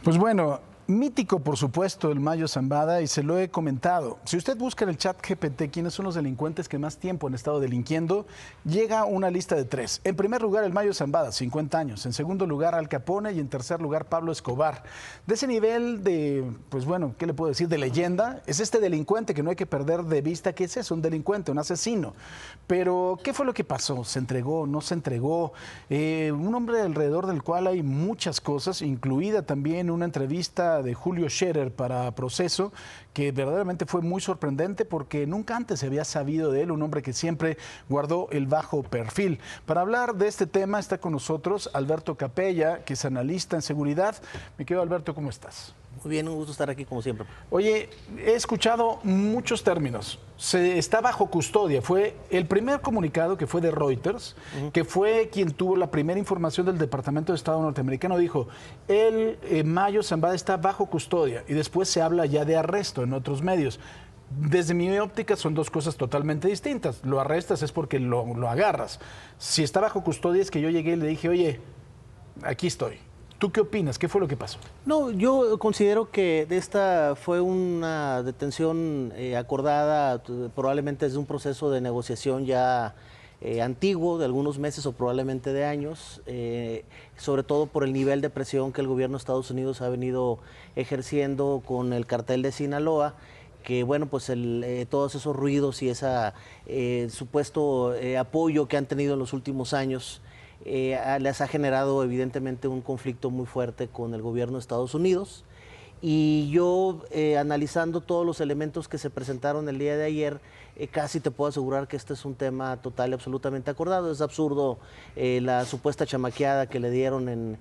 Pues bueno, mítico por supuesto el Mayo Zambada y se lo he comentado. Si usted busca en el chat GPT quiénes son los delincuentes que más tiempo han estado delinquiendo, llega una lista de 3. En primer lugar el Mayo Zambada, 50 años. En segundo lugar Al Capone y en tercer lugar Pablo Escobar. De ese nivel de, pues bueno, ¿qué le puedo decir? De leyenda, es este delincuente que no hay que perder de vista que es eso, un delincuente, un asesino. Pero, ¿qué fue lo que pasó? ¿Se entregó? ¿No se entregó? Un hombre alrededor del cual hay muchas cosas, incluida también una entrevista de Julio Scherer para Proceso, que verdaderamente fue muy sorprendente porque nunca antes se había sabido de él, un hombre que siempre guardó el bajo perfil. Para hablar de este tema está con nosotros Alberto Capella, que es analista en seguridad. Mi querido Alberto, ¿cómo estás? Muy bien, un gusto estar aquí como siempre. Oye, he escuchado muchos términos. Se está bajo custodia. Fue el primer comunicado que fue de Reuters, que fue quien tuvo la primera información del Departamento de Estado norteamericano. Dijo, el Mayo Zambada está bajo custodia y después se habla ya de arresto en otros medios. Desde mi óptica son dos cosas totalmente distintas. Lo arrestas es porque lo agarras. Si está bajo custodia es que yo llegué y le dije, oye, aquí estoy. ¿Tú qué opinas? ¿Qué fue lo que pasó? No, yo considero que esta fue una detención acordada probablemente desde un proceso de negociación ya antiguo, de algunos meses o probablemente de años, sobre todo por el nivel de presión que el gobierno de Estados Unidos ha venido ejerciendo con el cartel de Sinaloa, que bueno, pues todos esos ruidos y ese supuesto apoyo que han tenido en los últimos años les ha generado evidentemente un conflicto muy fuerte con el gobierno de Estados Unidos. Y yo, analizando todos los elementos que se presentaron el día de ayer, casi te puedo asegurar que este es un tema total y absolutamente acordado. Es absurdo la supuesta chamaqueada que le dieron en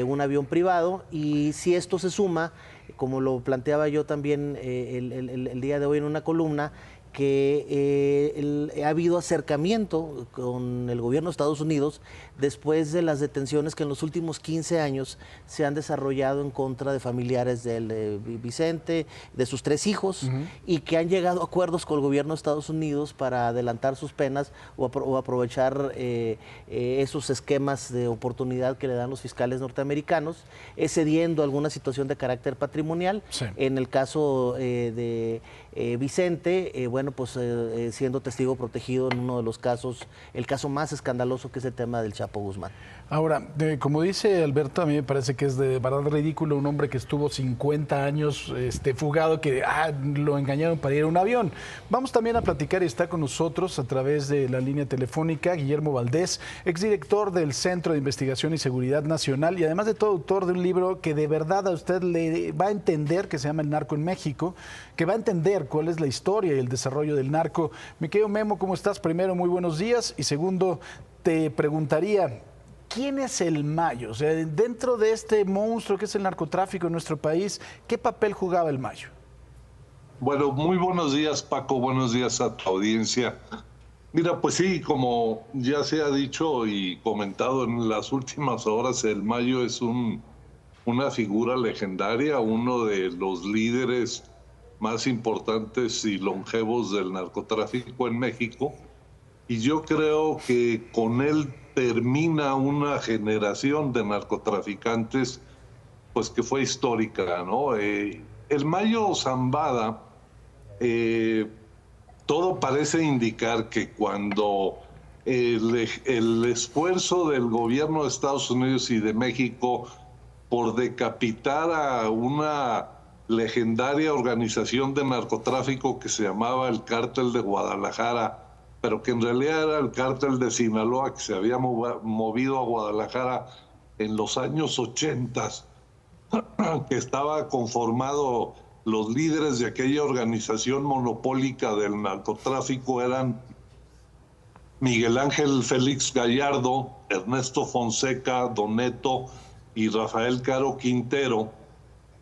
un avión privado, y si esto se suma, como lo planteaba yo también el día de hoy en una columna, que ha habido acercamiento con el gobierno de Estados Unidos después de las detenciones que en los últimos 15 años se han desarrollado en contra de familiares de Vicente, de sus 3 hijos, y que han llegado a acuerdos con el gobierno de Estados Unidos para adelantar sus penas o aprovechar esos esquemas de oportunidad que le dan los fiscales norteamericanos, cediendo alguna situación de carácter patrimonial. Sí. En el caso de Vicente, bueno, pues siendo testigo protegido en uno de los casos, el caso más escandaloso, que es el tema del Chapo Guzmán. Ahora, como dice Alberto, a mí me parece que es de verdad ridículo un hombre que estuvo 50 años fugado, que lo engañaron para ir a un avión. Vamos también a platicar, y está con nosotros a través de la línea telefónica Guillermo Valdés, exdirector del Centro de Investigación y Seguridad Nacional, y además de todo autor de un libro que de verdad a usted le va a entender, que se llama El Narco en México, que va a entender cuál es la historia y el desarrollo del narco. Mi querido Memo, ¿cómo estás? Primero, muy buenos días, y segundo, te preguntaría, ¿quién es el Mayo? O sea, dentro de este monstruo que es el narcotráfico en nuestro país, ¿qué papel jugaba el Mayo? Bueno, muy buenos días, Paco. Buenos días a tu audiencia. Mira, pues sí, como ya se ha dicho y comentado en las últimas horas, el Mayo es una figura legendaria, uno de los líderes más importantes y longevos del narcotráfico en México. Y yo creo que con él termina una generación de narcotraficantes, pues que fue histórica, ¿no? El Mayo Zambada, todo parece indicar que cuando el esfuerzo del gobierno de Estados Unidos y de México por decapitar a una legendaria organización de narcotráfico que se llamaba el Cártel de Guadalajara, pero que en realidad era el Cártel de Sinaloa, que se había movido a Guadalajara en los años 80, que estaba conformado, los líderes de aquella organización monopólica del narcotráfico eran Miguel Ángel Félix Gallardo, Ernesto Fonseca, Doneto y Rafael Caro Quintero,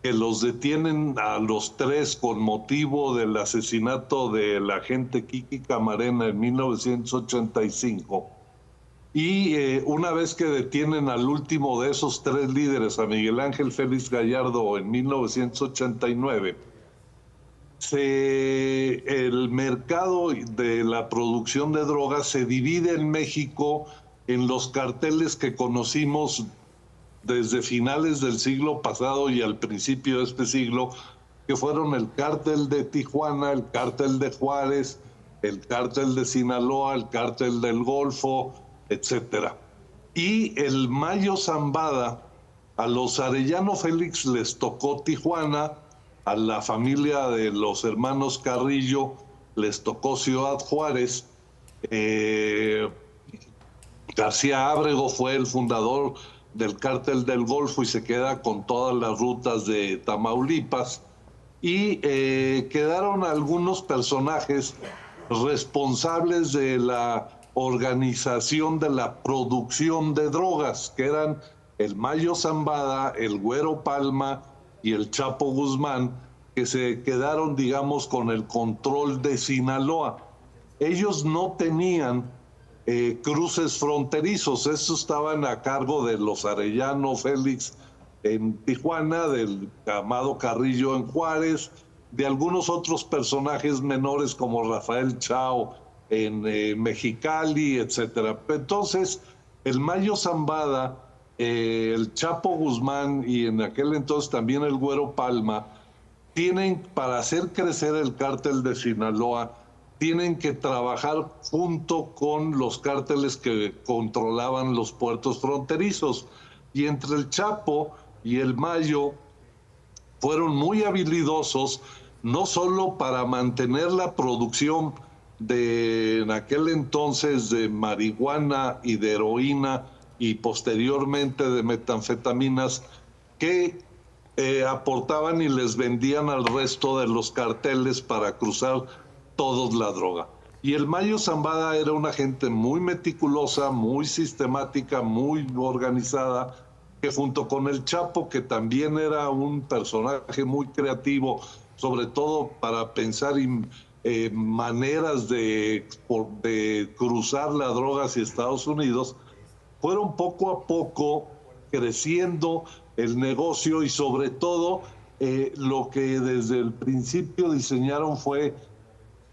que los detienen a los 3 con motivo del asesinato del agente Kiki Camarena en 1985. Y una vez que detienen al último de esos 3 líderes, a Miguel Ángel Félix Gallardo, en 1989, el mercado de la producción de drogas se divide en México en los carteles que conocimos desde finales del siglo pasado y al principio de este siglo, que fueron el cártel de Tijuana, el cártel de Juárez, el cártel de Sinaloa, el cártel del Golfo, etcétera. Y el Mayo Zambada, a los Arellano Félix les tocó Tijuana, a la familia de los hermanos Carrillo les tocó Ciudad Juárez. García Ábrego fue el fundador del cártel del Golfo y se queda con todas las rutas de Tamaulipas. Y quedaron algunos personajes responsables de la organización de la producción de drogas, que eran el Mayo Zambada, el Güero Palma y el Chapo Guzmán, que se quedaron, digamos, con el control de Sinaloa. Ellos no tenían cruces fronterizos, estos estaban a cargo de los Arellano Félix en Tijuana, del Amado Carrillo en Juárez, de algunos otros personajes menores como Rafael Chao en Mexicali, etcétera. Entonces, el Mayo Zambada, el Chapo Guzmán y en aquel entonces también el Güero Palma, tienen, para hacer crecer el cártel de Sinaloa, tienen que trabajar junto con los cárteles que controlaban los puertos fronterizos. Y entre el Chapo y el Mayo fueron muy habilidosos, no solo para mantener la producción de en aquel entonces de marihuana y de heroína y posteriormente de metanfetaminas que aportaban y les vendían al resto de los carteles para cruzar todos la droga. Y el Mayo Zambada era una gente muy meticulosa, muy sistemática, muy organizada, que junto con el Chapo, que también era un personaje muy creativo, sobre todo para pensar maneras de cruzar la droga hacia Estados Unidos, fueron poco a poco creciendo el negocio y sobre todo lo que desde el principio diseñaron fue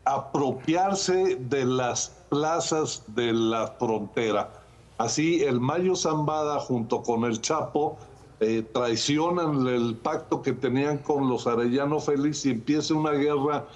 apropiarse de las plazas de la frontera. Así, el Mayo Zambada junto con el Chapo traicionan el pacto que tenían con los Arellano Félix y empieza una guerra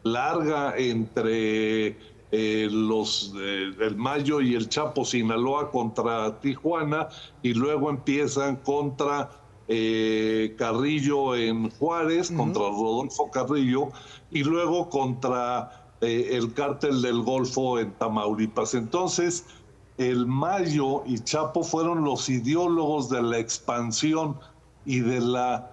larga entre el Mayo y el Chapo, Sinaloa contra Tijuana, y luego empiezan contra Carrillo en Juárez, contra Rodolfo Carrillo, y luego contra el cártel del Golfo en Tamaulipas. Entonces, el Mayo y Chapo fueron los ideólogos de la expansión y de la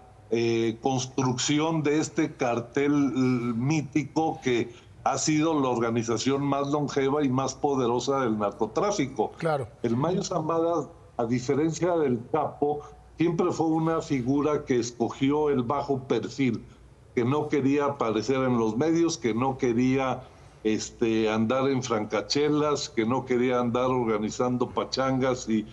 construcción de este cartel mítico que ha sido la organización más longeva y más poderosa del narcotráfico. Claro. El Mayo Zambada, a diferencia del Chapo, siempre fue una figura que escogió el bajo perfil, que no quería aparecer en los medios, que no quería andar en francachelas, que no quería andar organizando pachangas y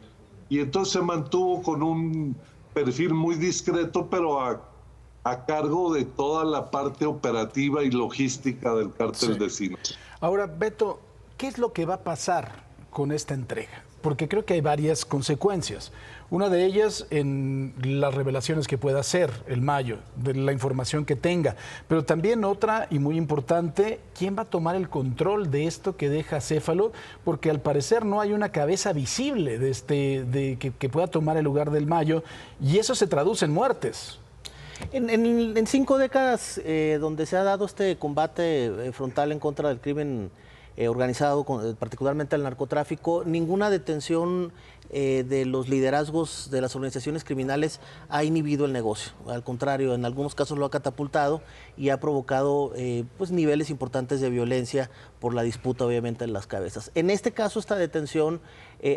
entonces se mantuvo con un perfil muy discreto, pero a cargo de toda la parte operativa y logística del cártel de Sinaloa. Ahora, Beto, ¿qué es lo que va a pasar con esta entrega? Porque creo que hay varias consecuencias. Una de ellas en las revelaciones que pueda hacer el Mayo, de la información que tenga. Pero también otra, y muy importante, ¿quién va a tomar el control de esto que deja Céfalo? Porque al parecer no hay una cabeza visible que pueda tomar el lugar del Mayo, y eso se traduce en muertes. En 5 décadas donde se ha dado este combate frontal en contra del crimen organizado, particularmente el narcotráfico, ninguna detención de los liderazgos de las organizaciones criminales ha inhibido el negocio. Al contrario, en algunos casos lo ha catapultado y ha provocado pues niveles importantes de violencia por la disputa, obviamente, en las cabezas. En este caso, esta detención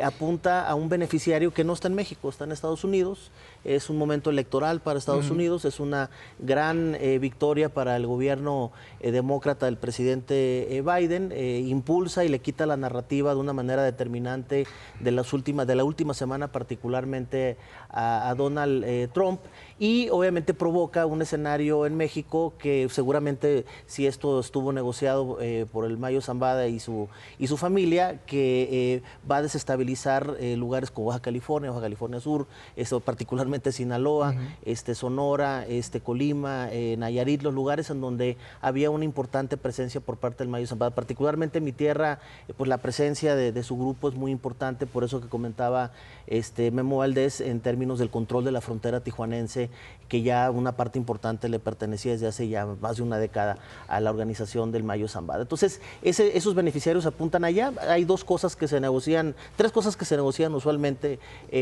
apunta a un beneficiario que no está en México, está en Estados Unidos. Es un momento electoral para Estados Unidos, es una gran victoria para el gobierno demócrata del presidente Biden. Impulsa y le quita la narrativa de una manera determinante de la última semana, particularmente a Donald Trump, y obviamente provoca un escenario en México que seguramente, si esto estuvo negociado por el Mayo Zambada y su familia, que va a desestabilizar estabilizar lugares como Baja California Sur, particularmente Sinaloa, Sonora, Colima, Nayarit, los lugares en donde había una importante presencia por parte del Mayo Zambada. Particularmente en mi tierra, pues la presencia de su grupo es muy importante, por eso que comentaba Memo Valdés en términos del control de la frontera tijuanense, que ya una parte importante le pertenecía desde hace ya más de una década a la organización del Mayo Zambada. Entonces, esos beneficiarios apuntan allá. Hay tres cosas que se negocian usualmente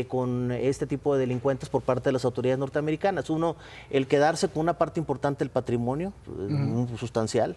con este tipo de delincuentes por parte de las autoridades norteamericanas. Uno, el quedarse con una parte importante del patrimonio, sustancial.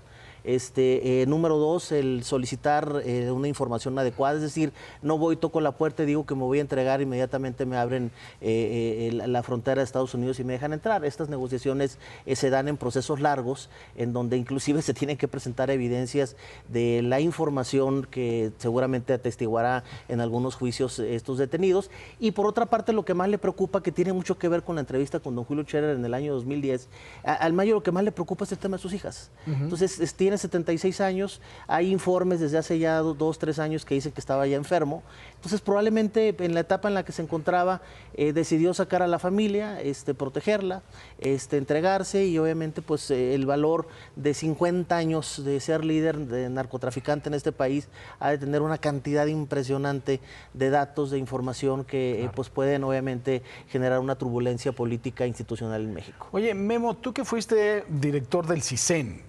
Número dos, el solicitar una información adecuada, es decir, no voy, toco la puerta y digo que me voy a entregar, inmediatamente me abren la frontera de Estados Unidos y me dejan entrar. Estas negociaciones se dan en procesos largos, en donde inclusive se tienen que presentar evidencias de la información que seguramente atestiguará en algunos juicios estos detenidos. Y por otra parte, lo que más le preocupa, que tiene mucho que ver con la entrevista con don Julio Scherer en el año 2010, al Mayo lo que más le preocupa es el tema de sus hijas. Entonces, tiene 76 años, hay informes desde hace ya 2, 3 años que dicen que estaba ya enfermo. Entonces, probablemente en la etapa en la que se encontraba, decidió sacar a la familia, protegerla, entregarse, y obviamente pues el valor de 50 años de ser líder de narcotraficante en este país ha de tener una cantidad impresionante de datos, de información que pues pueden obviamente generar una turbulencia política e institucional en México. Oye, Memo, tú que fuiste director del CISEN,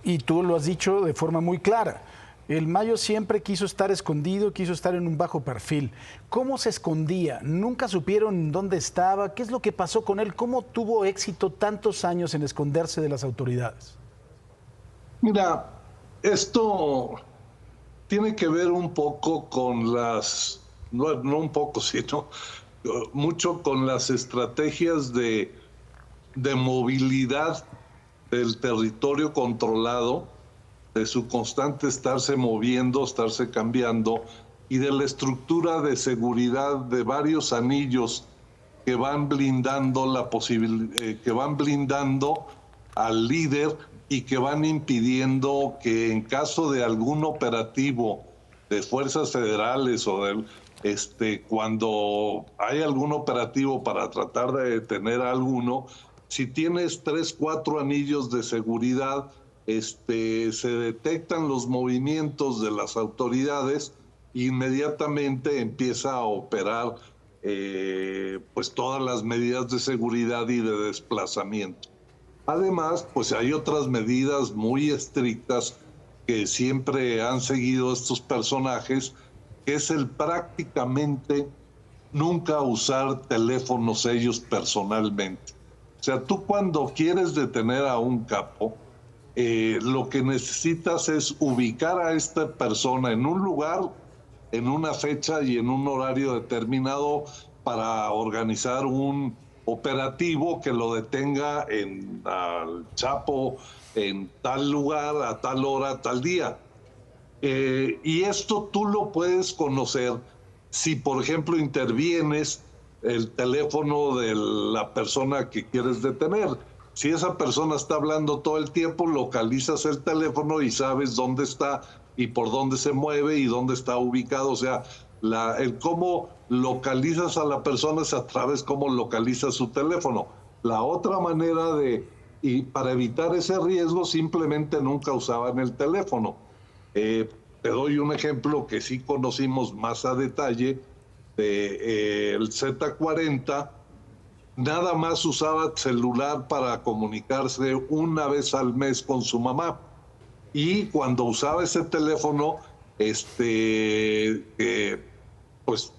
y tú lo has dicho de forma muy clara, el Mayo siempre quiso estar escondido, quiso estar en un bajo perfil. ¿Cómo se escondía? ¿Nunca supieron dónde estaba? ¿Qué es lo que pasó con él? ¿Cómo tuvo éxito tantos años en esconderse de las autoridades? Mira, esto tiene que ver un poco con no un poco, sino mucho con las estrategias de movilidad del territorio controlado, de su constante estarse moviendo, estarse cambiando, y de la estructura de seguridad de varios anillos que van blindando que van blindando al líder y que van impidiendo que en caso de algún operativo de fuerzas federales o cuando hay algún operativo para tratar de detener a alguno, si tienes 3, 4 anillos de seguridad, se detectan los movimientos de las autoridades, inmediatamente empieza a operar pues todas las medidas de seguridad y de desplazamiento. Además, pues hay otras medidas muy estrictas que siempre han seguido estos personajes, que es el prácticamente nunca usar teléfonos ellos personalmente. O sea, tú cuando quieres detener a un capo, lo que necesitas es ubicar a esta persona en un lugar, en una fecha y en un horario determinado para organizar un operativo que lo detenga al Chapo en tal lugar, a tal hora, tal día. Y esto tú lo puedes conocer si, por ejemplo, intervienes el teléfono de la persona que quieres detener. Si esa persona está hablando todo el tiempo, localizas el teléfono y sabes dónde está y por dónde se mueve y dónde está ubicado. O sea, el cómo localizas a la persona es a través de cómo localizas su teléfono. La otra manera y para evitar ese riesgo, simplemente nunca usaban el teléfono. Te doy un ejemplo que sí conocimos más a detalle. El Z40 nada más usaba celular para comunicarse una vez al mes con su mamá, y cuando usaba ese teléfono, pues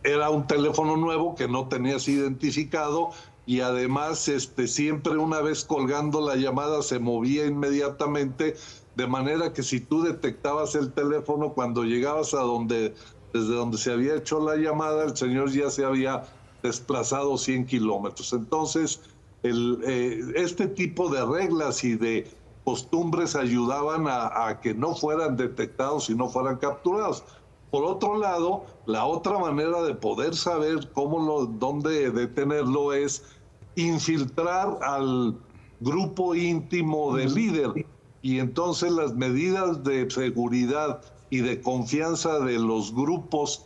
era un teléfono nuevo que no tenías identificado, y además siempre una vez colgando la llamada se movía inmediatamente, de manera que si tú detectabas el teléfono cuando llegabas desde donde se había hecho la llamada, el señor ya se había desplazado 100 kilómetros. Entonces, este tipo de reglas y de costumbres ayudaban a que no fueran detectados y no fueran capturados. Por otro lado, la otra manera de poder saber dónde detenerlo es infiltrar al grupo íntimo del líder, y entonces las medidas de seguridad y de confianza de los grupos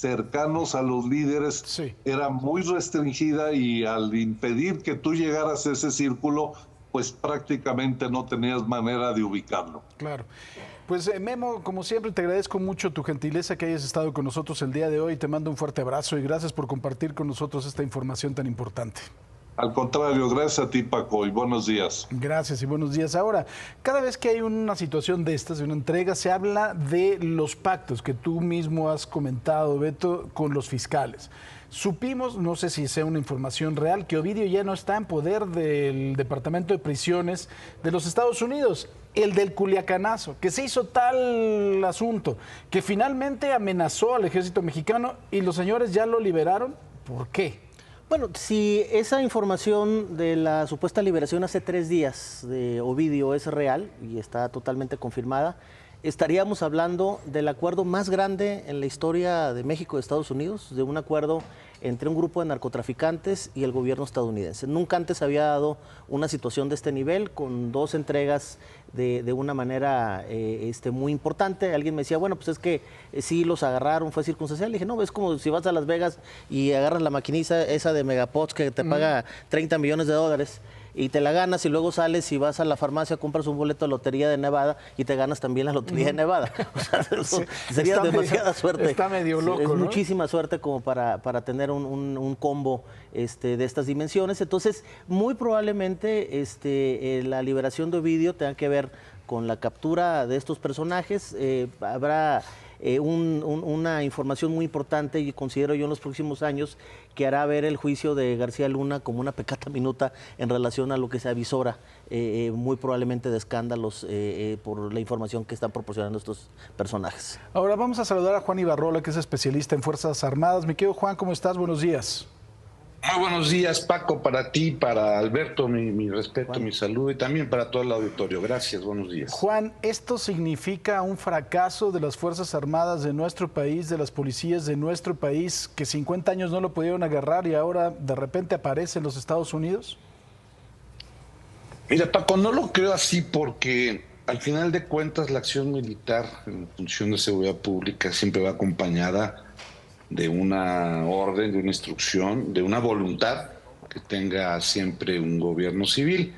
cercanos a los líderes Sí. era muy restringida, y al impedir que tú llegaras a ese círculo, pues prácticamente no tenías manera de ubicarlo. Claro. Pues Memo, como siempre, te agradezco mucho tu gentileza que hayas estado con nosotros el día de hoy. Te mando un fuerte abrazo y gracias por compartir con nosotros esta información tan importante. Al contrario, gracias a ti, Paco, y buenos días. Gracias y buenos días. Ahora, cada vez que hay una situación de estas, de una entrega, se habla de los pactos que tú mismo has comentado, Beto, con los fiscales. Supimos, no sé si sea una información real, que Ovidio ya no está en poder del Departamento de Prisiones de los Estados Unidos, el del Culiacanazo, que se hizo tal asunto, que finalmente amenazó al ejército mexicano y los señores ya lo liberaron. ¿Por qué? Bueno, si esa información de la supuesta liberación hace 3 días de Ovidio es real y está totalmente confirmada, estaríamos hablando del acuerdo más grande en la historia de México y Estados Unidos, de un acuerdo entre un grupo de narcotraficantes y el gobierno estadounidense. Nunca antes había dado una situación de este nivel, con 2 entregas de una manera muy importante. Alguien me decía, bueno, pues es que sí los agarraron, fue circunstancial. Le dije, no, es como si vas a Las Vegas y agarras la maquiniza esa de Megapods que te paga 30 millones de dólares y te la ganas, y luego sales y vas a la farmacia, compras un boleto de lotería de Nevada y te ganas también la lotería de Nevada. O sea, eso sería demasiada suerte. Está medio loco, es ¿no? muchísima suerte como para tener un combo de estas dimensiones. Entonces, muy probablemente la liberación de Ovidio tenga que ver con la captura de estos personajes. Habrá una información muy importante, y considero yo en los próximos años, que hará ver el juicio de García Luna como una peccata minuta en relación a lo que se avisora muy probablemente de escándalos por la información que están proporcionando estos personajes. Ahora vamos a saludar a Juan Ibarrola, que es especialista en Fuerzas Armadas. Mi querido Juan, ¿cómo estás? Buenos días. Muy buenos días, Paco, para ti, para Alberto, mi respeto, Juan. mi saludo, y también para todo el auditorio. Gracias, buenos días. Juan, ¿esto significa un fracaso de las Fuerzas Armadas de nuestro país, de las policías de nuestro país, que 50 años no lo pudieron agarrar y ahora de repente aparece en los Estados Unidos? Mira, Paco, no lo creo así, porque al final de cuentas la acción militar en función de seguridad pública siempre va acompañada de una orden, de una instrucción, de una voluntad que tenga siempre un gobierno civil,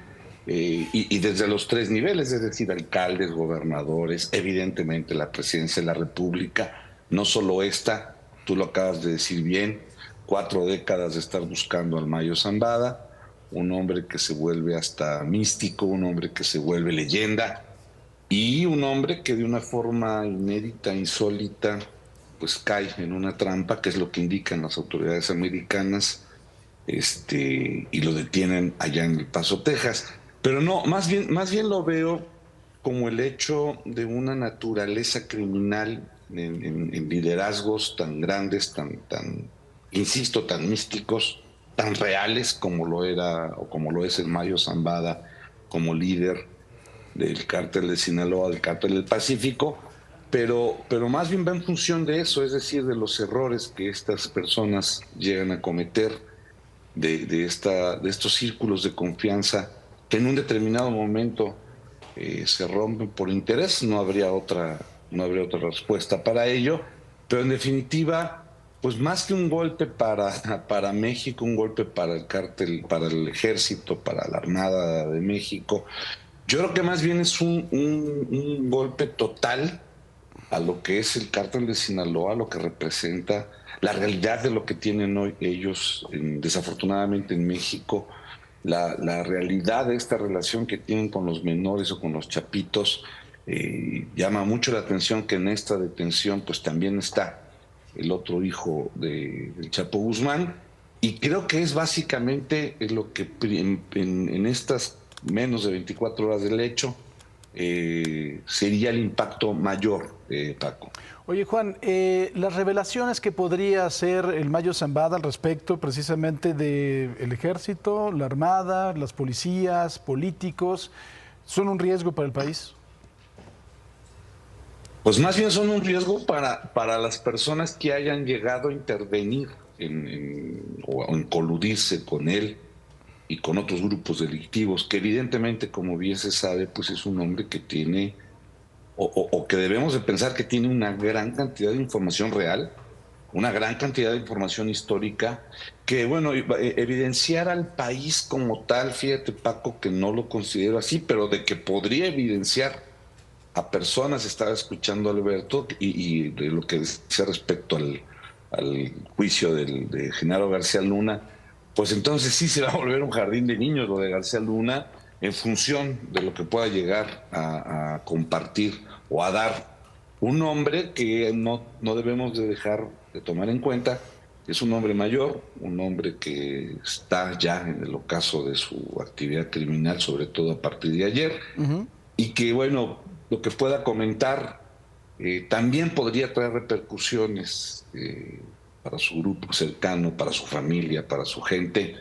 y desde los 3 niveles, es decir, alcaldes, gobernadores, evidentemente la presidencia de la República, no solo esta, tú lo acabas de decir bien, 4 décadas de estar buscando al Mayo Zambada, un hombre que se vuelve hasta místico, un hombre que se vuelve leyenda, y un hombre que de una forma inédita, insólita, pues cae en una trampa, que es lo que indican las autoridades americanas, y lo detienen allá en El Paso, Texas. Pero no, más bien lo veo como el hecho de una naturaleza criminal en liderazgos tan grandes, insisto, tan místicos, tan reales como lo era o como lo es el Mayo Zambada como líder del cártel de Sinaloa, del cártel del Pacífico, pero más bien va en función de eso, es decir, de los errores que estas personas llegan a cometer, de estos círculos de confianza que en un determinado momento se rompen por interés. No habría otra respuesta para ello, pero en definitiva, pues más que un golpe para México, un golpe para el cártel, para el ejército, para la Armada de México, yo creo que más bien es un golpe total a lo que es el cártel de Sinaloa, a lo que representa la realidad de lo que tienen hoy ellos, desafortunadamente en México, la realidad de esta relación que tienen con los menores o con los chapitos. Llama mucho la atención que en esta detención pues también está el otro hijo del Chapo Guzmán, y creo que es básicamente lo que en estas menos de 24 horas del hecho sería el impacto mayor, Paco. Oye, Juan, las revelaciones que podría hacer el Mayo Zambada al respecto precisamente del ejército, la armada, las policías, políticos, ¿son un riesgo para el país? Pues más bien son un riesgo para las personas que hayan llegado a intervenir o en coludirse con él y con otros grupos delictivos, que evidentemente, como bien se sabe, pues es un hombre que tiene, o que debemos de pensar que tiene una gran cantidad de información real una gran cantidad de información histórica que, bueno, evidenciar al país como tal, fíjate, Paco, que no lo considero así, pero de que podría evidenciar a personas, estaba escuchando a Alberto, y de lo que decía respecto al juicio de Genaro García Luna, pues entonces sí se va a volver un jardín de niños lo de García Luna, en función de lo que pueda llegar a compartir o a dar un hombre que no debemos de dejar de tomar en cuenta. Es un hombre mayor, un hombre que está ya en el ocaso de su actividad criminal, sobre todo a partir de ayer, y que, bueno, lo que pueda comentar también podría traer repercusiones para su grupo cercano, para su familia, para su gente.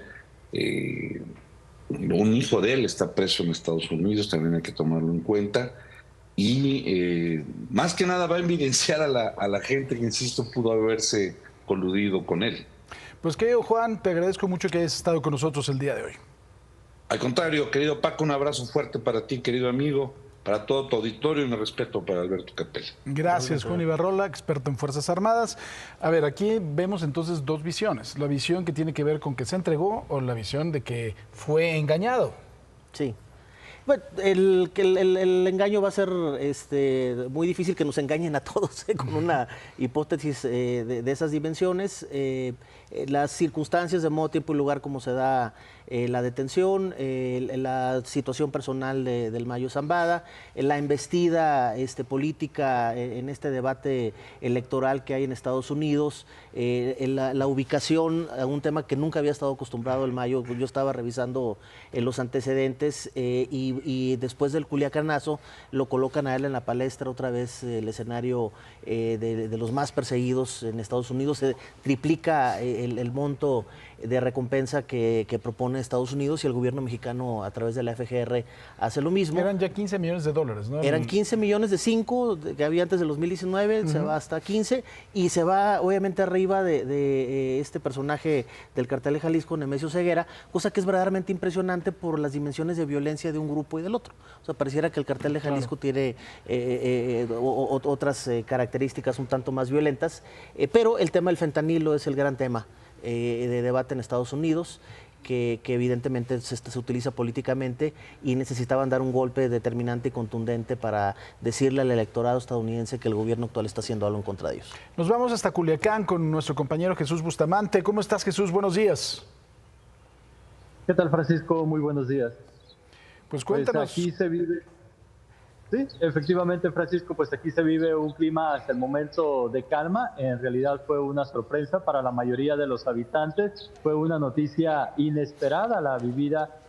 Un hijo de él está preso en Estados Unidos, también hay que tomarlo en cuenta. Y más que nada va a evidenciar a la gente que, insisto, pudo haberse coludido con él. Pues querido Juan, te agradezco mucho que hayas estado con nosotros el día de hoy. Al contrario, querido Paco, un abrazo fuerte para ti, querido amigo, para todo tu auditorio, y mi respeto para Alberto Capella. Gracias, Juan Ibarrola, experto en Fuerzas Armadas. A ver, aquí vemos entonces dos visiones. La visión que tiene que ver con que se entregó o la visión de que fue engañado. Sí. Bueno, el engaño va a ser muy difícil que nos engañen a todos con una hipótesis de esas dimensiones. Las circunstancias de modo, tiempo y lugar como se da la detención, la situación personal del Mayo Zambada, la embestida política en este debate electoral que hay en Estados Unidos, la ubicación a un tema que nunca había estado acostumbrado el Mayo. Yo estaba revisando los antecedentes y después del Culiacanazo lo colocan a él en la palestra otra vez, el escenario de los más perseguidos en Estados Unidos. Se triplica el monto de recompensa que propone Estados Unidos, y el gobierno mexicano a través de la FGR hace lo mismo. Eran ya 15 millones de dólares, ¿no? Eran 15 millones de 5 que había antes del 2019, se va hasta 15 y se va obviamente arriba de este personaje del cartel de Jalisco, Nemesio Ceguera, cosa que es verdaderamente impresionante por las dimensiones de violencia de un grupo y del otro. O sea, pareciera que el cartel de Jalisco tiene otras características un tanto más violentas, pero el tema del fentanilo es el gran tema de debate en Estados Unidos, que evidentemente se utiliza políticamente, y necesitaban dar un golpe determinante y contundente para decirle al electorado estadounidense que el gobierno actual está haciendo algo en contra de ellos. Nos vamos hasta Culiacán con nuestro compañero Jesús Bustamante. ¿Cómo estás, Jesús? Buenos días. ¿Qué tal, Francisco? Muy buenos días. Pues cuéntanos. Pues aquí se vive... Sí, efectivamente, Francisco, pues aquí se vive un clima hasta el momento de calma. En realidad fue una sorpresa para la mayoría de los habitantes. Fue una noticia inesperada la vivida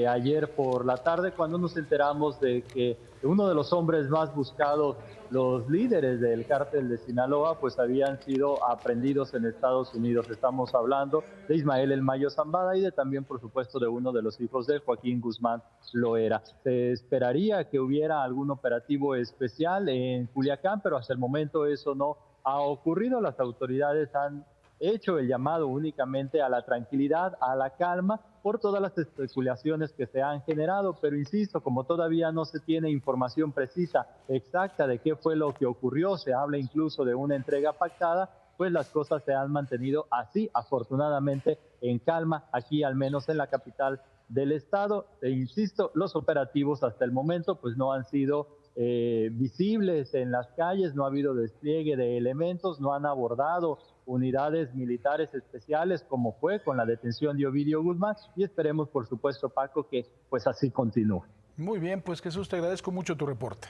ayer por la tarde, cuando nos enteramos de que uno de los hombres más buscados, los líderes del cártel de Sinaloa, pues habían sido aprehendidos en Estados Unidos. Estamos hablando de Ismael El Mayo Zambada y de también, por supuesto, de uno de los hijos de Joaquín Guzmán Loera. Se esperaría que hubiera algún operativo especial en Culiacán, pero hasta el momento eso no ha ocurrido. Las autoridades han hecho el llamado únicamente a la tranquilidad, a la calma, por todas las especulaciones que se han generado, pero insisto, como todavía no se tiene información precisa, exacta de qué fue lo que ocurrió, se habla incluso de una entrega pactada, pues las cosas se han mantenido así, afortunadamente, en calma, aquí al menos en la capital del estado. E insisto, los operativos hasta el momento pues no han sido visibles en las calles, no ha habido despliegue de elementos, no han abordado unidades militares especiales como fue con la detención de Ovidio Guzmán, y esperemos, por supuesto, Paco, que pues así continúe. Muy bien, pues Jesús, te agradezco mucho tu reporte.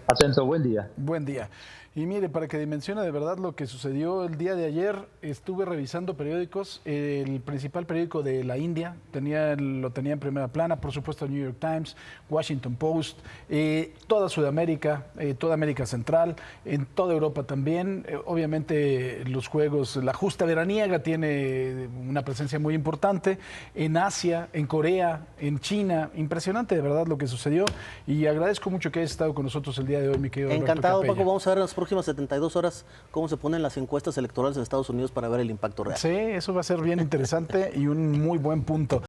Atento, buen día. Buen día. Y mire, para que dimensione de verdad lo que sucedió el día de ayer, estuve revisando periódicos. El principal periódico de la India lo tenía en primera plana, por supuesto el New York Times, Washington Post, toda Sudamérica, toda América Central, en toda Europa también. Obviamente los Juegos, la justa veraniega tiene una presencia muy importante. En Asia, en Corea, en China. Impresionante de verdad lo que sucedió. Y agradezco mucho que hayas estado con nosotros el día de hoy, mi querido Alberto Encantado, Capella. Paco. Vamos a ver en las próximas 72 horas cómo se ponen las encuestas electorales en Estados Unidos para ver el impacto real. Sí, eso va a ser bien interesante y un muy buen punto.